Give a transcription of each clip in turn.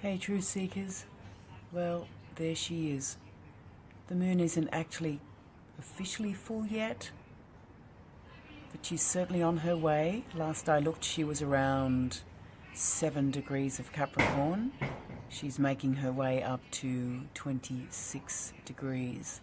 Hey, Truth Seekers. Well, there she is. The moon isn't actually officially full yet, but she's certainly on her way. Last I looked, she was around 7 degrees of Capricorn. She's making her way up to 26 degrees.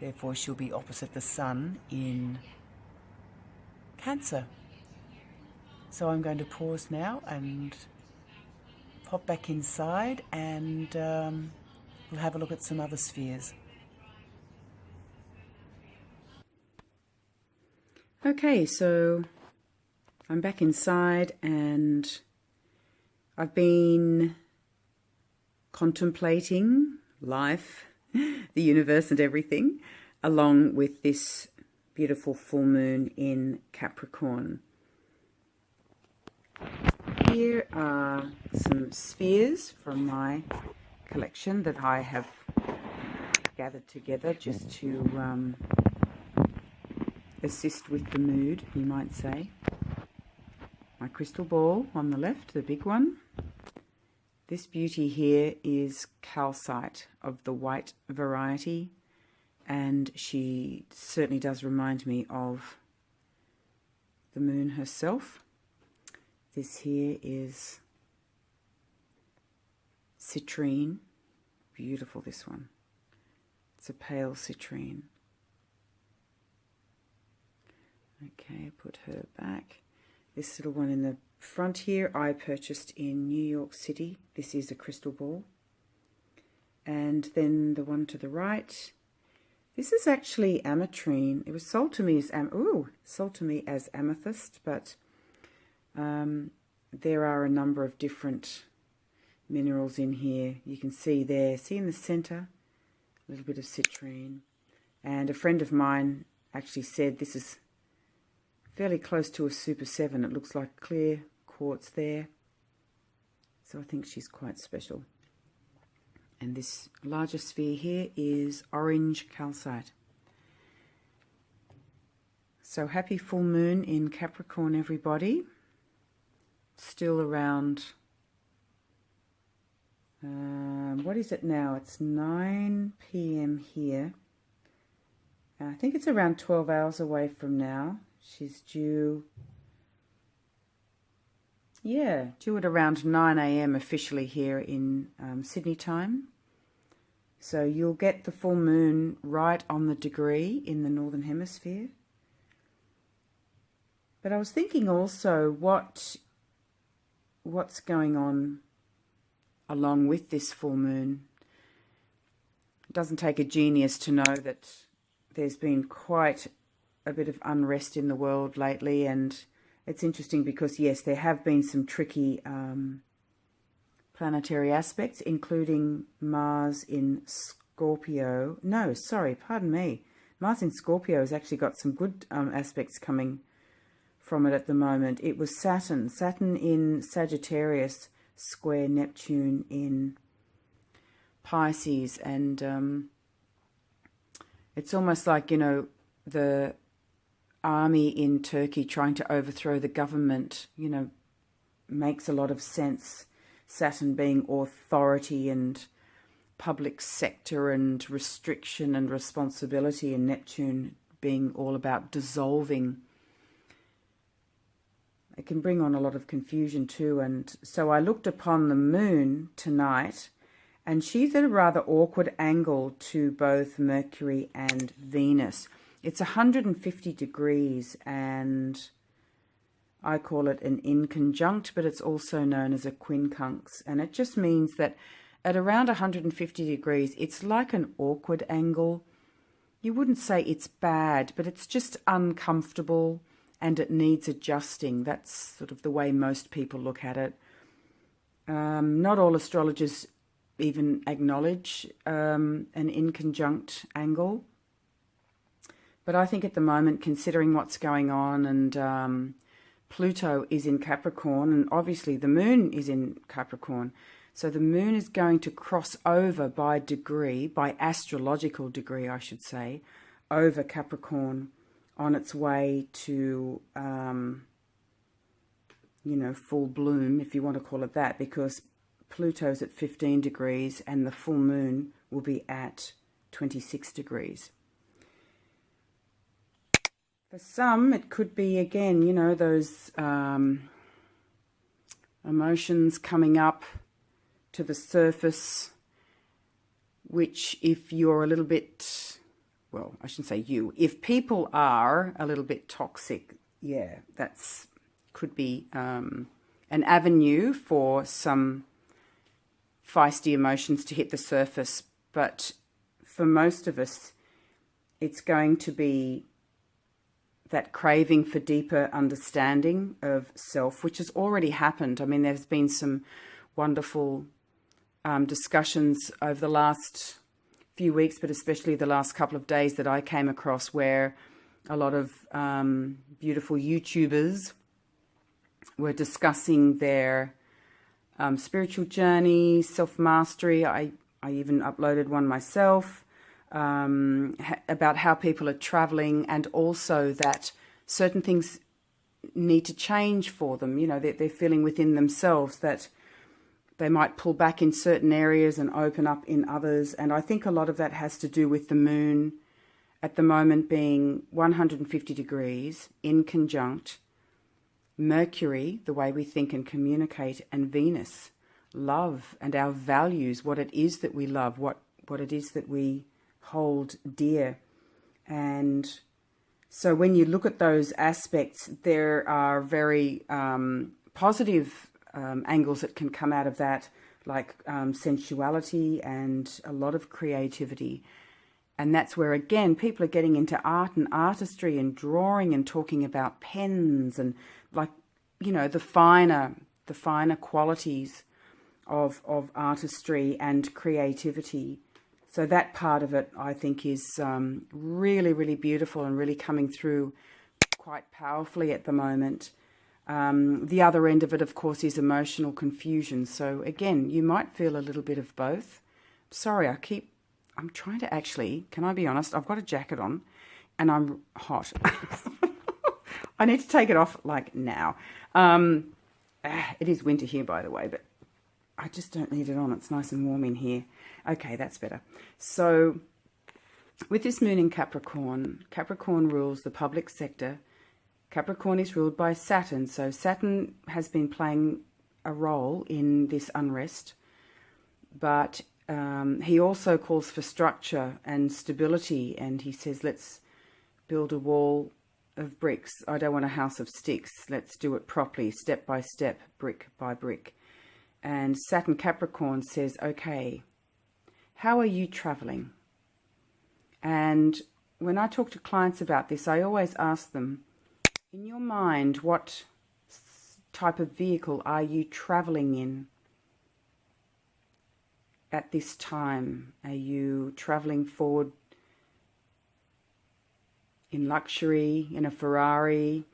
Therefore, she'll be opposite the sun in Cancer. So I'm going to pause now and pop back inside, and we'll have a look at some other spheres. Okay, so I'm back inside and I've been contemplating life, the universe and everything, along with this beautiful full moon in Capricorn. Here are some spheres from my collection that I have gathered together just to assist with the mood, you might say. My crystal ball on the left, the big one. This beauty here is calcite of the white variety, and she certainly does remind me of the moon herself. This here is citrine. Beautiful, this one. It's a pale citrine. Okay, put her back. This little one in the front here I purchased in New York City. This is a crystal ball. And then the one to the right. This is actually ametrine. It was sold to me as amethyst, but there are a number of different minerals in here. You can see there, see in the center, a little bit of citrine. And a friend of mine actually said this is fairly close to a Super 7. It looks like clear quartz there. So I think she's quite special. And this larger sphere here is orange calcite. So happy full moon in Capricorn, everybody. Still around, what is it now? It's 9 p.m. here. I think it's around 12 hours away from now. She's due at around 9 a.m. officially here in Sydney time. So you'll get the full moon right on the degree in the Northern Hemisphere. But I was thinking also what's going on along with this full moon. It doesn't take a genius to know that there's been quite a bit of unrest in the world lately, and it's interesting because yes, there have been some tricky planetary aspects, including Mars in Scorpio. No, sorry, pardon me. Mars in Scorpio has actually got some good aspects coming from it at the moment. It was Saturn in Sagittarius square Neptune in Pisces, and it's almost like, you know, the army in Turkey trying to overthrow the government, you know, makes a lot of sense. Saturn being authority and public sector and restriction and responsibility, and Neptune being all about dissolving. It can bring on a lot of confusion too. And so I looked upon the moon tonight, and she's at a rather awkward angle to both Mercury and Venus. It's 150 degrees, and I call it an inconjunct, but it's also known as a quincunx. And it just means that at around 150 degrees, it's like an awkward angle. You wouldn't say it's bad, but it's just uncomfortable and it needs adjusting. That's sort of the way most people look at it. Not all astrologers even acknowledge an inconjunct angle. But I think at the moment, considering what's going on, and Pluto is in Capricorn, and obviously the moon is in Capricorn, so the moon is going to cross over by degree, by astrological degree, I should say, over Capricorn on its way to, you know, full bloom, if you want to call it that, because Pluto's at 15 degrees and the full moon will be at 26 degrees. For some, it could be, again, you know, those emotions coming up to the surface, which if you're a little bit, well, I shouldn't say you, if people are a little bit toxic, yeah, that's could be an avenue for some feisty emotions to hit the surface. But for most of us, it's going to be that craving for deeper understanding of self, which has already happened. I mean, there's been some wonderful discussions over the last few weeks, but especially the last couple of days that I came across, where a lot of beautiful YouTubers were discussing their spiritual journey, self-mastery. I even uploaded one myself, about how people are traveling, and also that certain things need to change for them. You know, they're feeling within themselves that they might pull back in certain areas and open up in others. And I think a lot of that has to do with the moon at the moment being 150 degrees in conjunct Mercury, the way we think and communicate, and Venus, love and our values, what it is that we love, what it is that we hold dear. And so when you look at those aspects, there are very positive angles that can come out of that, like sensuality and a lot of creativity. And that's where, again, people are getting into art and artistry and drawing and talking about pens and, like, you know, the finer qualities of artistry and creativity. So that part of it, I think, is really, really beautiful and really coming through quite powerfully at the moment. The other end of it, of course, is emotional confusion. So again, you might feel a little bit of both. Sorry, I'm trying to actually, can I be honest? I've got a jacket on and I'm hot. I need to take it off like now. It is winter here, by the way, but I just don't need it on. It's nice and warm in here. Okay, that's better. So with this moon in Capricorn, Capricorn rules the public sector. Capricorn is ruled by Saturn. So Saturn has been playing a role in this unrest, but he also calls for structure and stability. And he says, let's build a wall of bricks. I don't want a house of sticks. Let's do it properly, step by step, brick by brick. And Saturn Capricorn says, okay, how are you traveling? And when I talk to clients about this, I always ask them, in your mind, what type of vehicle are you traveling in at this time? Are you traveling forward in luxury, in a Ferrari?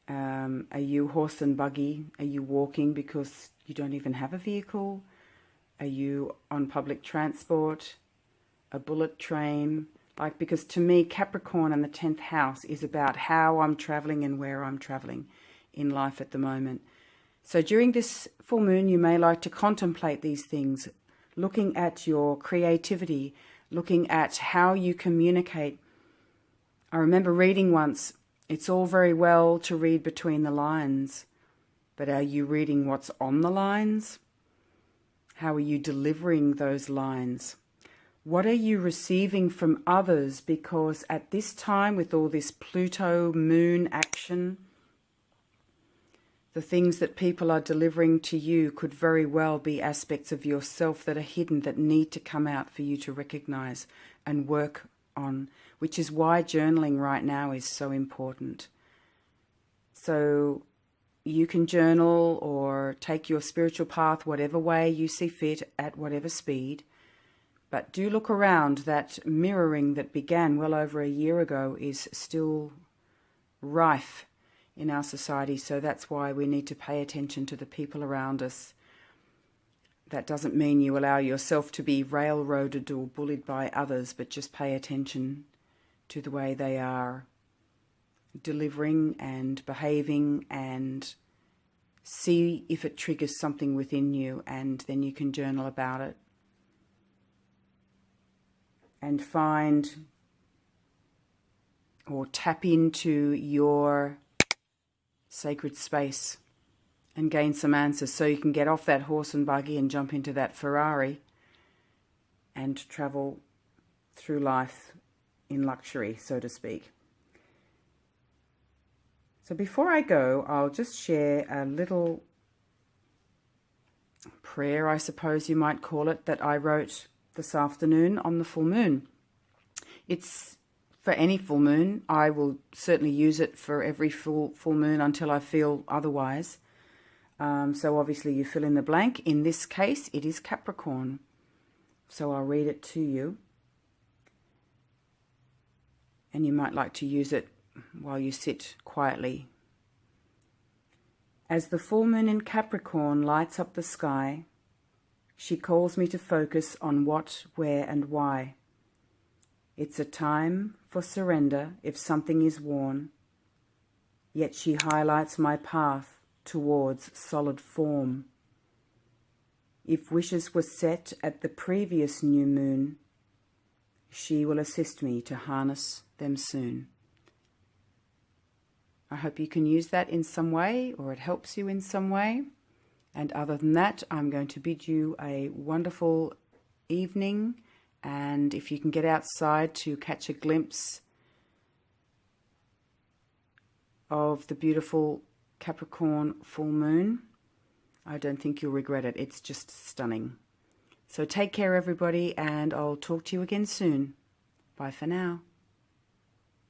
Are you horse and buggy? Are you walking because you don't even have a vehicle? Are you on public transport, a bullet train? Like, because to me, Capricorn and the 10th house is about how I'm traveling and where I'm traveling in life at the moment. So during this full moon, you may like to contemplate these things, looking at your creativity, looking at how you communicate. I remember reading once, it's all very well to read between the lines, but are you reading what's on the lines? How are you delivering those lines? What are you receiving from others? Because at this time, with all this Pluto moon action, the things that people are delivering to you could very well be aspects of yourself that are hidden, that need to come out for you to recognize and work on, which is why journaling right now is so important. So you can journal or take your spiritual path whatever way you see fit, at whatever speed. But do look around. That mirroring that began well over a year ago is still rife in our society. So that's why we need to pay attention to the people around us. That doesn't mean you allow yourself to be railroaded or bullied by others, but just pay attention to the way they are delivering and behaving and see if it triggers something within you, and then you can journal about it. And find or tap into your sacred space and gain some answers so you can get off that horse and buggy and jump into that Ferrari and travel through life in luxury, so to speak. So before I go, I'll just share a little prayer, I suppose you might call it, that I wrote this afternoon on the full moon. It's for any full moon. I will certainly use it for every full moon until I feel otherwise. So obviously you fill in the blank. In this case, it is Capricorn. So I'll read it to you. And you might like to use it while you sit quietly. As the full moon in Capricorn lights up the sky, she calls me to focus on what, where, and why. It's a time for surrender if something is worn, yet she highlights my path towards solid form. If wishes were set at the previous new moon, she will assist me to harness them soon. I hope you can use that in some way, or it helps you in some way. And other than that, I'm going to bid you a wonderful evening. And if you can get outside to catch a glimpse of the beautiful Capricorn full moon, I don't think you'll regret it. It's just stunning. So take care, everybody, and I'll talk to you again soon. Bye for now.